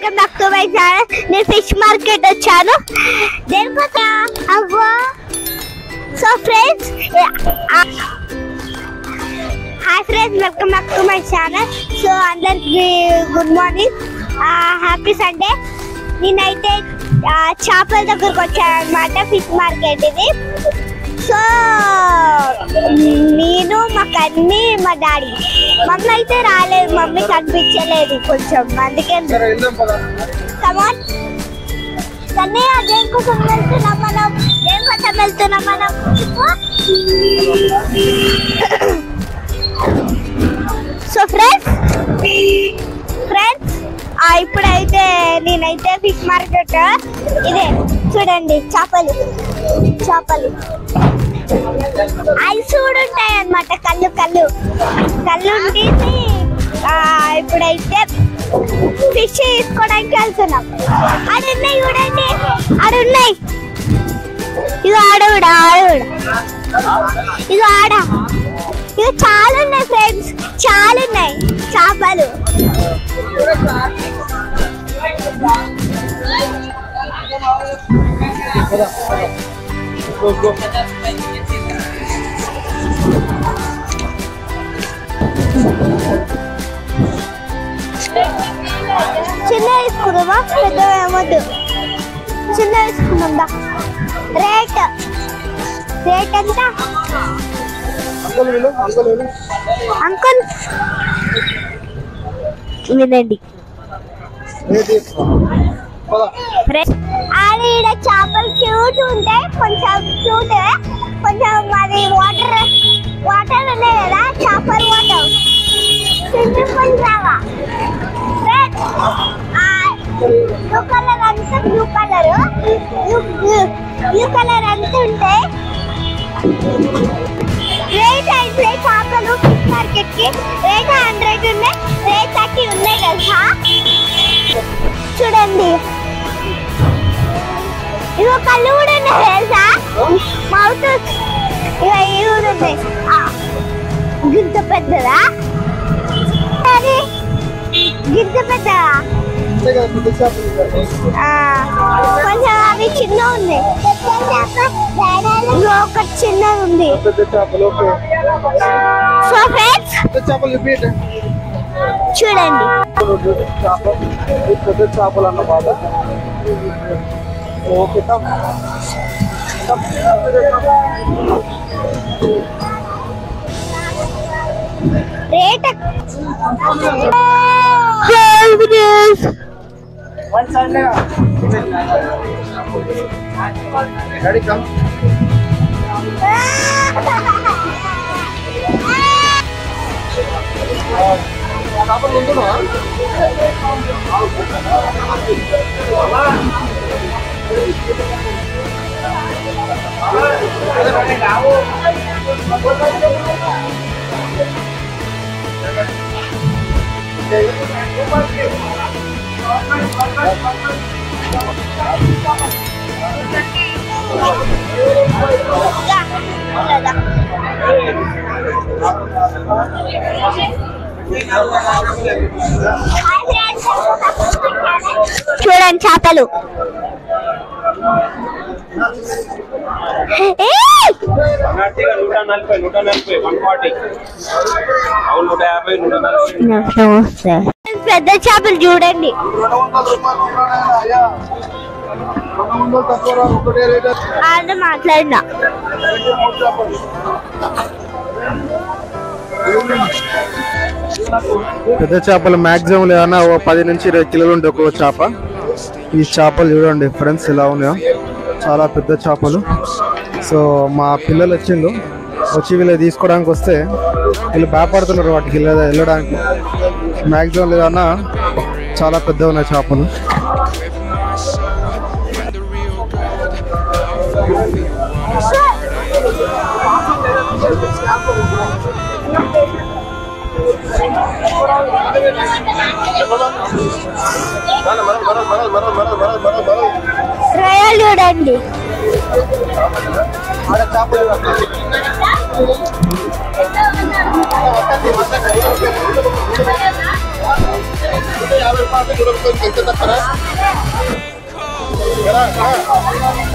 Welcome back to my channel. నేను fish market వచ్చాను. So friends, hi friends, welcome back to my channel. So అందరికి good morning, happy Sunday. నేనైతే చేపల దగ్గరకు వచ్చాను అనమాట. ఫిష్ మార్కెట్ ఇది. సో నేను, మా కన్నీ, మా డాడీ. మమ్మీ అయితే రాలేదు, మమ్మీ కనిపించలేదు కొంచెం, అందుకే కమాన్ కన్నయ్య. దేనికోసం వెళ్తున్నాం మనం? దేనికోసం వెళ్తున్నాం మనం? సో ఫ్రెండ్స్ ఇప్పుడైతే నేనైతే ఫిష్ మార్కెట్ ఇదే చూడండి. చేపలు ఐస్ కూడా ఉంటాయి అన్నమాట. కళ్ళు ఉండేది. ఇప్పుడైతే ఫిష్ తీసుకోవడానికి వెళ్తున్నాం. ఆడున్నాయి చూడండి, ఆడున్నాయి. ఇగో ఇగో ఇగో చాలా ఉన్నాయి ఫ్రెండ్స్, చాలా ఉన్నాయి చేపలు. చిన్న తీసుకుందామా? పెద్ద ఏమొద్దు, చిన్న తీసుకుందాం. రేట్ ఎంత అంకుల్? వినండి, ఆడ చేపలు క్యూట్ ఉంటాయి, కొంచెం క్యూట్, కొంచెం అది వాటర్ ఉన్నాయి కదా, చేపలు వాటర్ స్విమ్మింగ్ లాగా. బ్లూ కలర్ అంతా బ్లూ కలర్ అంతా ఉంటాయి. రేట్ అయితే చేపలు ఫిష్ మార్కెట్ కి రేట్ 100 ఉన్నాయి, రేట్ 30 ఉన్నాయి కదా. చూడండి, ఇగో కళ్ళు కూడా ఉన్నాయి తెలుసా, మౌత్. ఇక ఇవి కూడా ఉన్నాయి. గింత పెద్దదా? గింత పెద్దదా? కొంచెం అవి చిన్న ఉన్నాయి. ఒకటి చిన్నది ఉంది. సో ఫ్రెండ్స్ చూడండి, పెద్ద చేపలు అన్నమాట. ఓకే, రేట్ చూడండి చేపలు. పెద్ద చేపలు చూడండి. మాట్లాడినా పెద్ద చేపలు మాక్సిమం లేదన్నా 10 నుంచి 20 కిలోలు ఉంటాయి ఒక్కో చేప. ఈ చేపలు చూడండి ఫ్రెండ్స్ ఎలా ఉన్నాయో, చాలా పెద్ద చేపలు. సో మా పిల్లలు వచ్చి వీళ్ళు తీసుకోవడానికి వస్తే వీళ్ళు భయపడుతున్నారు వాటికి వెళ్ళడానికి. మాక్సిమం లేదన్నా చాలా పెద్దగా ఉన్నాయి చేపలు. రొయ్యలు చూడండి. Gracias.